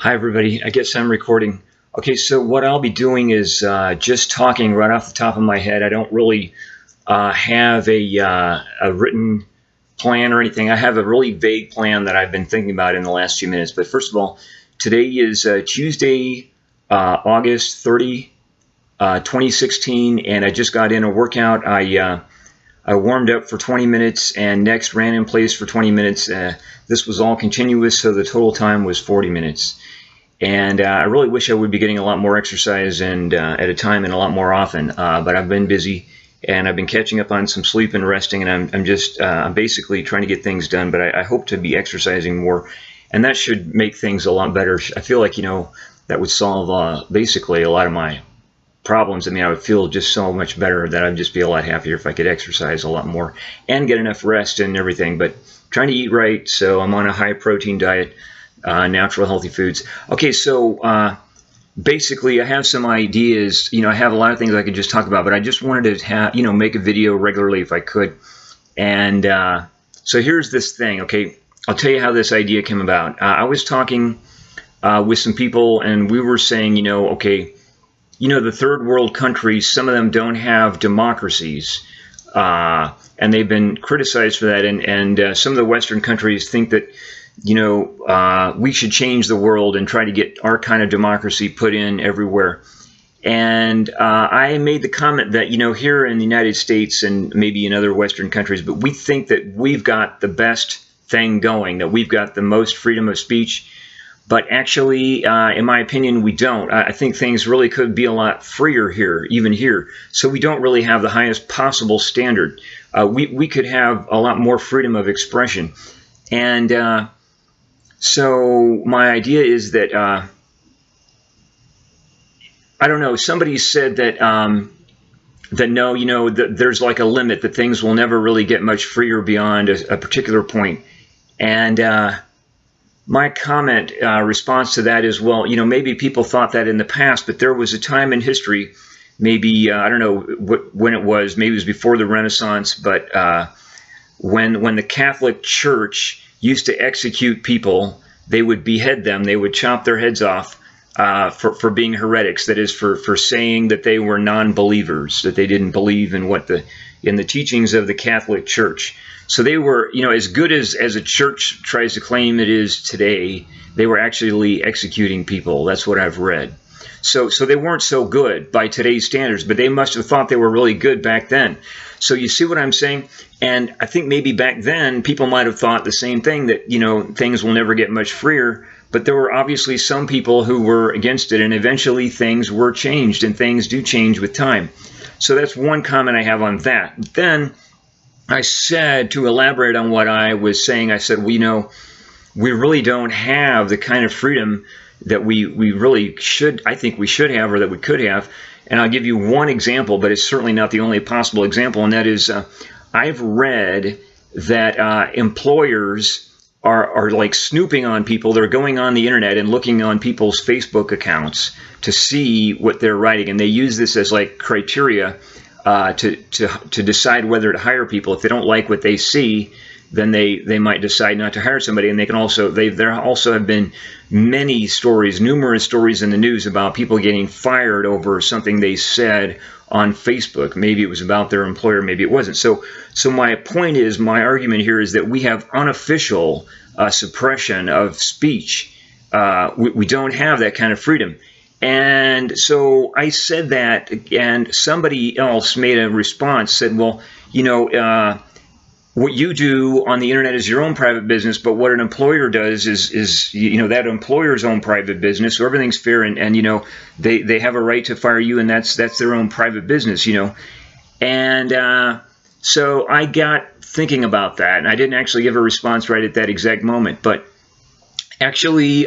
Hi, everybody. I guess I'm recording. Okay, so what I'll be doing is just talking right off the top of my head. I don't really have a written plan or anything. I have a really vague plan that I've been thinking about in the last few minutes. But first of all, today is Tuesday, August 30, 2016, and I just got in a workout. I warmed up for 20 minutes and next ran in place for 20 minutes. This was all continuous, so the total time was 40 minutes. And I really wish I would be getting a lot more exercise and at a time and a lot more often. But I've been busy and I've been catching up on some sleep and resting, and I'm basically trying to get things done. But I hope to be exercising more, and that should make things a lot better. I feel like that would solve basically a lot of my problems. I mean, I would feel just so much better that I'd just be a lot happier if I could exercise a lot more and get enough rest and everything. But trying to eat right, so I'm on a high protein diet. Natural healthy foods. Okay, so basically I have some ideas. I have a lot of things I could just talk about, but I just wanted to make a video regularly if I could. And so here's this thing. Okay, I'll tell you how this idea came about. I was talking with some people, and we were saying, okay, the third world countries, some of them don't have democracies, and they've been criticized for that. And some of the Western countries think that we should change the world and try to get our kind of democracy put in everywhere. And I made the comment that, here in the United States and maybe in other Western countries, but we think that we've got the best thing going, that we've got the most freedom of speech. But actually, in my opinion, we don't. I think things really could be a lot freer here, even here. So we don't really have the highest possible standard. We could have a lot more freedom of expression. And so my idea is that, I don't know, somebody said that, no, that there's like a limit, that things will never really get much freer beyond a particular point. And my comment response to that is, well, maybe people thought that in the past, but there was a time in history, maybe, I don't know when it was, maybe it was before the Renaissance, but when the Catholic Church used to execute people, they would behead them, they would chop their heads off for being heretics, that is, for saying that they were non-believers, that they didn't believe in the teachings of the Catholic Church. So they were, as good as a church tries to claim it is today, they were actually executing people. That's what I've read. So they weren't so good by today's standards, but they must have thought they were really good back then. So you see what I'm saying? And I think maybe back then people might have thought the same thing, that, things will never get much freer. But there were obviously some people who were against it, and eventually things were changed, and things do change with time. So that's one comment I have on that. Then I said, to elaborate on what I was saying, I said, well, we really don't have the kind of freedom that we really should, I think we should have, or that we could have. And I'll give you one example, but it's certainly not the only possible example, and that is I've read that employers are like snooping on people. They're going on the internet and looking on people's Facebook accounts to see what they're writing, and they use this as like criteria to decide whether to hire people. If they don't like what they see, then they might decide not to hire somebody. And they can also, there also have been many stories, numerous stories in the news about people getting fired over something they said on Facebook. Maybe it was about their employer, maybe it wasn't. So my point is, my argument here is that we have unofficial suppression of speech. We don't have that kind of freedom. And so I said that, and somebody else made a response, said, well, what you do on the internet is your own private business, but what an employer does is that employer's own private business, so everything's fair, and they have a right to fire you, and that's their own private business, And so I got thinking about that, and I didn't actually give a response right at that exact moment, but actually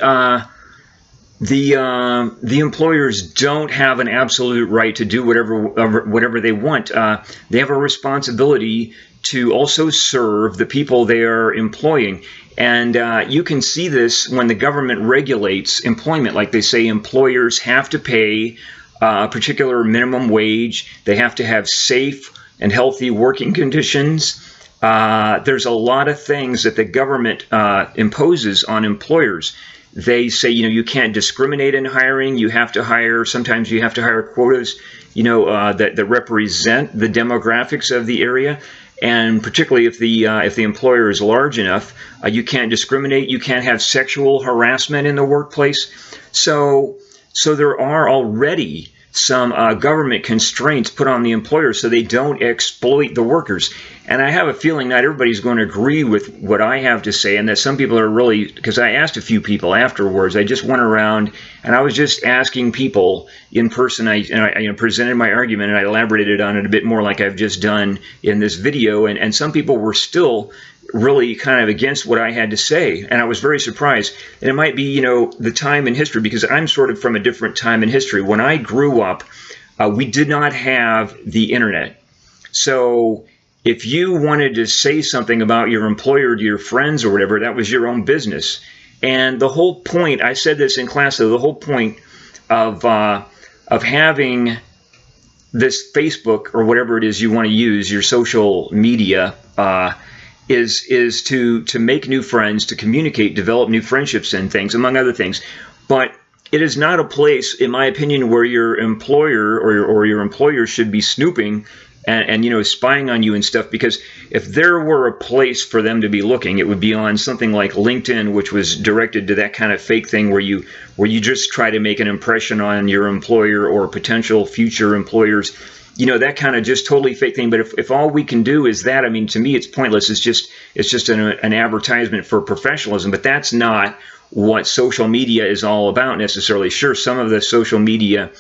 the employers don't have an absolute right to do whatever they want. They have a responsibility to also serve the people they are employing. And you can see this when the government regulates employment. Like they say, employers have to pay a particular minimum wage. They have to have safe and healthy working conditions. There's a lot of things that the government imposes on employers. They say, you can't discriminate in hiring. You have to hire, sometimes you have to hire quotas, that represent the demographics of the area. And particularly if the employer is large enough, you can't discriminate. You can't have sexual harassment in the workplace. So there are already some government constraints put on the employer so they don't exploit the workers. And I have a feeling not everybody's going to agree with what I have to say, and that some people are really, because I asked a few people afterwards, I just went around and I was just asking people in person. I presented my argument and I elaborated on it a bit more like I've just done in this video, and some people were still really kind of against what I had to say, and I was very surprised. And it might be, the time in history, because I'm sort of from a different time in history. When I grew up, we did not have the internet. So if you wanted to say something about your employer to your friends or whatever, that was your own business. And the whole point, I said this in class, though, the whole point of having this Facebook or whatever it is you want to use, your social media, is to make new friends, to communicate, develop new friendships and things, among other things. But it is not a place, in my opinion, where your employer or your employer should be snooping and spying on you and stuff, because if there were a place for them to be looking, it would be on something like LinkedIn, which was directed to that kind of fake thing where you just try to make an impression on your employer or potential future employers. That kind of just totally fake thing. But if all we can do is that, I mean, to me, it's pointless. It's just an advertisement for professionalism. But that's not what social media is all about necessarily. Sure, some of the social media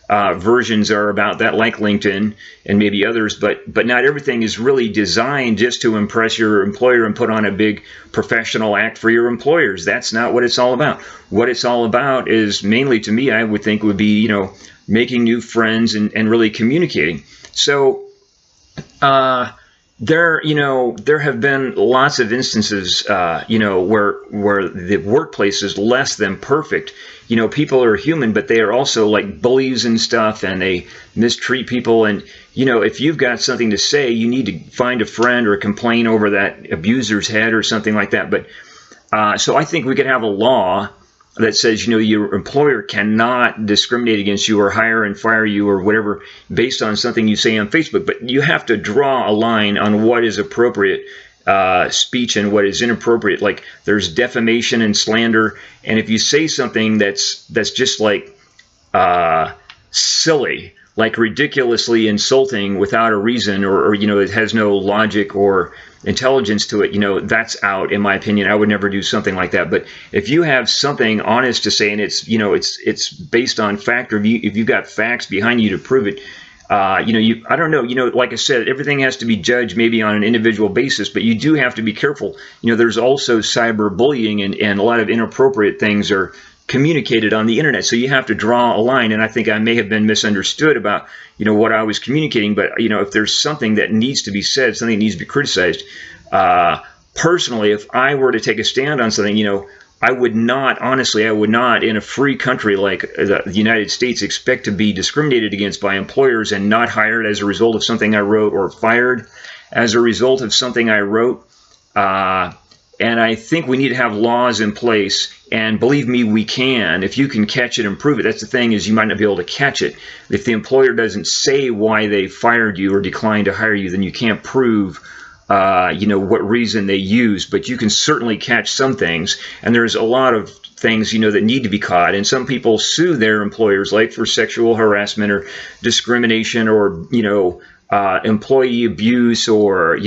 versions are about that, like LinkedIn and maybe others, but not everything is really designed just to impress your employer and put on a big professional act for your employers. That's not what it's all about. What it's all about is mainly, to me, I would think would be, making new friends and really communicating. So there have been lots of instances, where the workplace is less than perfect. People are human, but they are also like bullies and stuff, and they mistreat people. And, if you've got something to say, you need to find a friend or complain over that abuser's head or something like that. But so I think we could have a law that says, your employer cannot discriminate against you or hire and fire you or whatever based on something you say on Facebook. But you have to draw a line on what is appropriate speech and what is inappropriate. Like, there's defamation and slander. And if you say something that's just like silly, like ridiculously insulting without a reason, or it has no logic or intelligence to it, that's out, in my opinion. I would never do something like that. But if you have something honest to say, and it's based on fact, or if you've got facts behind you to prove it, I don't know, like I said, everything has to be judged maybe on an individual basis, but you do have to be careful. There's also cyberbullying, and a lot of inappropriate things are communicated on the internet. So you have to draw a line, and I think I may have been misunderstood about, what I was communicating. But, if there's something that needs to be said, something that needs to be criticized, personally, if I were to take a stand on something, I would not, in a free country like the United States, expect to be discriminated against by employers and not hired as a result of something I wrote, or fired as a result of something I wrote. And I think we need to have laws in place, and believe me, we can. If you can catch it and prove it. That's the thing, is you might not be able to catch it. If the employer doesn't say why they fired you or declined to hire you, then you can't prove what reason they used. But you can certainly catch some things, and there's a lot of things that need to be caught. And some people sue their employers, like for sexual harassment or discrimination, or employee abuse, or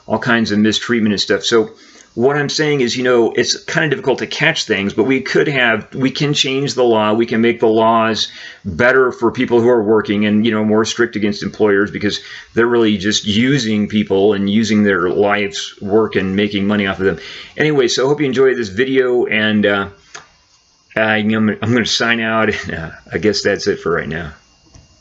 all kinds of mistreatment and stuff. So what I'm saying is, it's kind of difficult to catch things, but we can change the law. We can make the laws better for people who are working, and, more strict against employers, because they're really just using people and using their life's work and making money off of them. Anyway, so I hope you enjoyed this video, and I'm going to sign out. I guess that's it for right now.